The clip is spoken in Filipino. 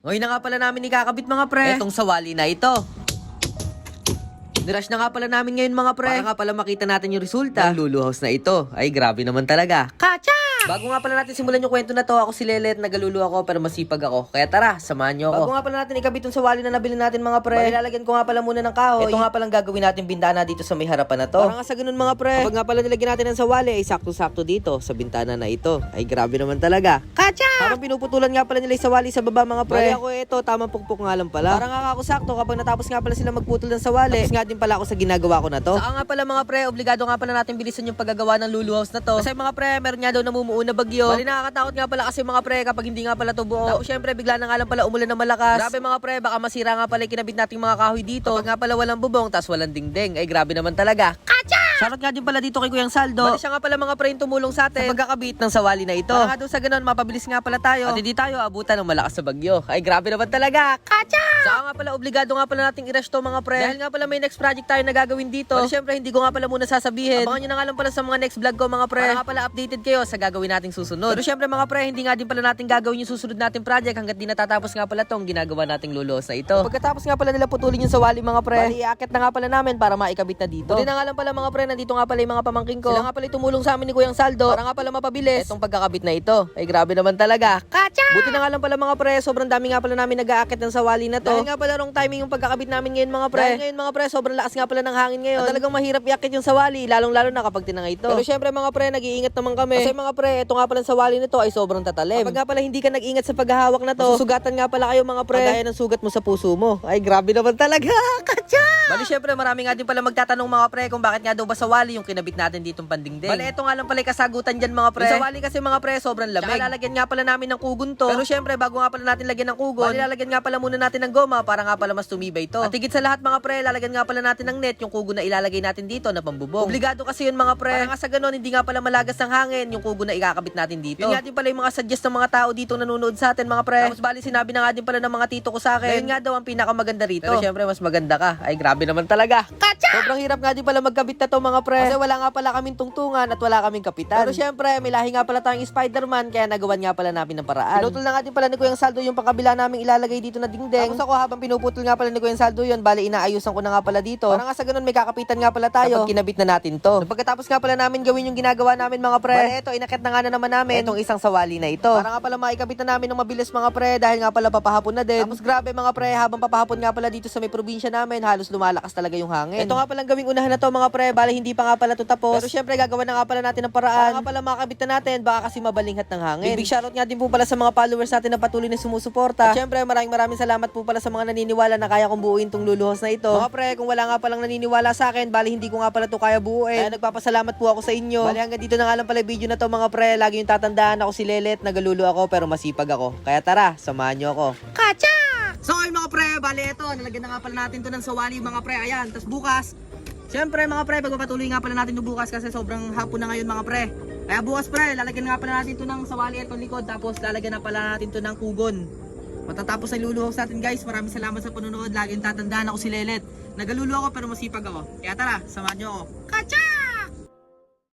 Ngayon na nga pala namin ikakabit mga pre. Etong sawali na ito. Nirush na nga pala namin ngayon mga pre. Para nga pala makita natin yung resulta ng Lulu House na ito. Ay grabe naman talaga. Kacha! Bago nga pala natin simulan yung kwento na to, ako si Lelet, nagalulu ako pero masipag ako. Kaya tara, samahan nyo ako. Bago nga pala natin ikabit yung sawali na nabili natin mga pre, ilalagyan ko nga pala muna ng kahoy. Ito nga palang gagawin natin bintana dito sa may harapan na to. Para nga sa ganun mga pre, kapag nga pala nilagyan natin ng sawali, ay sakto-sakto dito sa bintana na ito. Ay grabe naman talaga. Kacha! Habang pinuputulan nga pala nila yung sawali sa baba mga pre. Bali ako ito, tamang pukpok nga lang pala. Para nga ako sakto kapag natapos nga pala sila magputol ng sawali, tapos nga din pala ako sa ginagawa ko na to. Saka nga pala mga pre, obligado nga pala natin bilisan yung paggagawa ng Lulu House na to. Kasi mga pre, meron nga daw namumuo na bagyo. Bali nakakatakot nga pala kasi mga pre kapag hindi nga pala to buo. Tapos syempre bigla na nga lang pala umulan ng malakas. Grabe mga pre, baka masira nga pala yung kinabit nating mga kahoy dito. Kapag nga pala walang bubong, tas walang dingding. Ay grabe naman talaga. Kacha! Shoutout nga din pala dito kay Kuyang Saldo. Bali siya nga pala mga pre yung tumulong sa atin sa pagkakabit ng sawali na ito. Para nga doon sa ganun, mapabilis nga pala tayo. At hindi tayo abutan ng malakas sa bagyo. Ay grabe naman talaga. Kacha! Saka nga pala obligado nga pala nating i-rush to mga pre. Dahil nga pala may next project tayo na gagawin dito. Bali syempre hindi ko nga pala muna sasabihin. Abangan nyo na nga lang pala sa mga next vlog ko mga pre. Para nga pala updated kayo sa gagawin nating susunod. Pero syempre mga pre, hindi nga din pala natin gagawin yung susunod nating project hanggat di natatapos nga pala tong ginagawa nating Lulu House na ito. Pagkatapos nga pala nila putulin yung sawali mga pre, bali iaakit na nga pala namin para maikabit na dito. Hindi na nga lang pala mga pre, nandito nga pala yung mga pamangking ko. Sila nga pala tumulong sa amin ni Kuyang Saldo para nga pala mapabilis itong pagkakabit na ito. Ay grabe naman talaga. Kacha! Buti na nga lang pala mga pre, sobrang dami nga pala namin nag-aakit ng sawali na to. Dahil nga pala wrong timing yung pagkakabit namin ngayon mga pre. Dahil ngayon mga pre, sobrang lakas nga pala ng hangin ngayon. At talagang mahirap iakit yung sawali, lalong-lalo na kapag tinangay ito. Pero syempre mga pre, nag-iingat naman kami. Kasi mga pre, ito nga pala sawali nito ay sobrang tatalim. Kapag nga pala hindi ka nag-ingat sa paghahawak na to, susugatan nga pala kayo mga pre. Kagaya ng sugat mo sa puso mo. Ay grabe naman talaga. Kacha! Bali syempre marami nga din pala magtatanong mga pre kung bakit nga daw ba sawali yung kinabit natin ditong pandingding. Bali ito nga lang pala yung kasagutan dyan mga pre. Yung sawali kasi mga pre sobrang lamig. Tsaka lalagyan nga pala namin ng kugon to. Pero syempre bago nga pala natin lagyan ng kugon, bali lalagyan nga pala muna natin ng goma para nga pala mas tumibay to. At higit sa lahat mga pre, lalagyan nga pala natin ng net yung kugon na ilalagay natin dito na pambubong. Obligado kasi yun mga pre. Para nga sa ganun hindi nga pala malagas ng hangin yung kugon na ikakabit natin dito. Yun nga din pala yung mga suggest ng mga tao dito nanonood sa atin mga pre. Tapos bali sinabi na nga din pala ng mga tito ko sa akin, yun nga daw ang pinakamaganda rito. Pero syempre mas maganda ka. Ay grabe naman talaga. Kacha! Sobrang hirap nga din pala magkabit na to mga pre. Kasi wala nga pala kaming tungtungan at wala kaming kapitan. Pero syempre may lahi nga pala tayong Spider-Man kaya nagawan nga pala namin ng paraan. Pinutol na nga din pala ni Kuyang Saldo yung pangkabila naming ilalagay dito na dingding. Tapos ako habang pinuputol nga pala ni Kuyang Saldo yun, bali inaayusan ko na nga pala dito. Para nga sa ganun may kakapitan nga pala tayo kapag kinabit na natin to. Pagkatapos nga pala namin gawin yung ginagawa namin mga pre, bali ito inakit na nga na naman namin itong isang sawali na ito. Para nga pala maikabit na namin ng mabilis mga pre dahil nga pala papahapon na din. Tapos grabe mga pre, habang papahapon nga pala dito sa may probinsya namin, halos lumalakas talaga yung hangin. Ito nga palang gawing unahan na to mga pre, bali hindi pa nga pala to tapos. Pero syempre gagawa na nga pala natin ng paraan. Para nga pala makakabit na natin, baka kasi mabalinghat ng hangin. Big shoutout nga din po pala sa mga followers natin na patuloy na sumusuporta. At syempre maraming salamat po pala sa mga naniniwala na kaya kong buuin tong Lulu House na ito. Mga pre, kung wala nga palang naniniwala sa akin, bali hindi ko nga pala to kaya buuin. Kaya nagpapasalamat po ako sa inyo. Bali hanggang dito na nga lang pala video na to mga pre. Lagi yung tatandaan, ako si Lelet, nagalulu ako pero masipag ako. Kaya tara, samahan nyo ako. Kacha! So ay mga pre, bali ito, nalagyan na nga pala natin to ng sawali mga pre. Ayan, tas bukas siyempre mga pre, pagpapatuloy nga pala natin ito bukas kasi sobrang hapon na ngayon mga pre. Kaya bukas pre, lalagyan nga pala natin ito ng sawali at likod tapos lalagyan na pala natin ito ng kugon. Matatapos ang Lulu House natin guys. Maraming salamat sa panonood. Laging tatandaan ako si Lelet. Nagalulu ako pero masipag ako. Kaya tara, samahan nyo ako. Kacha!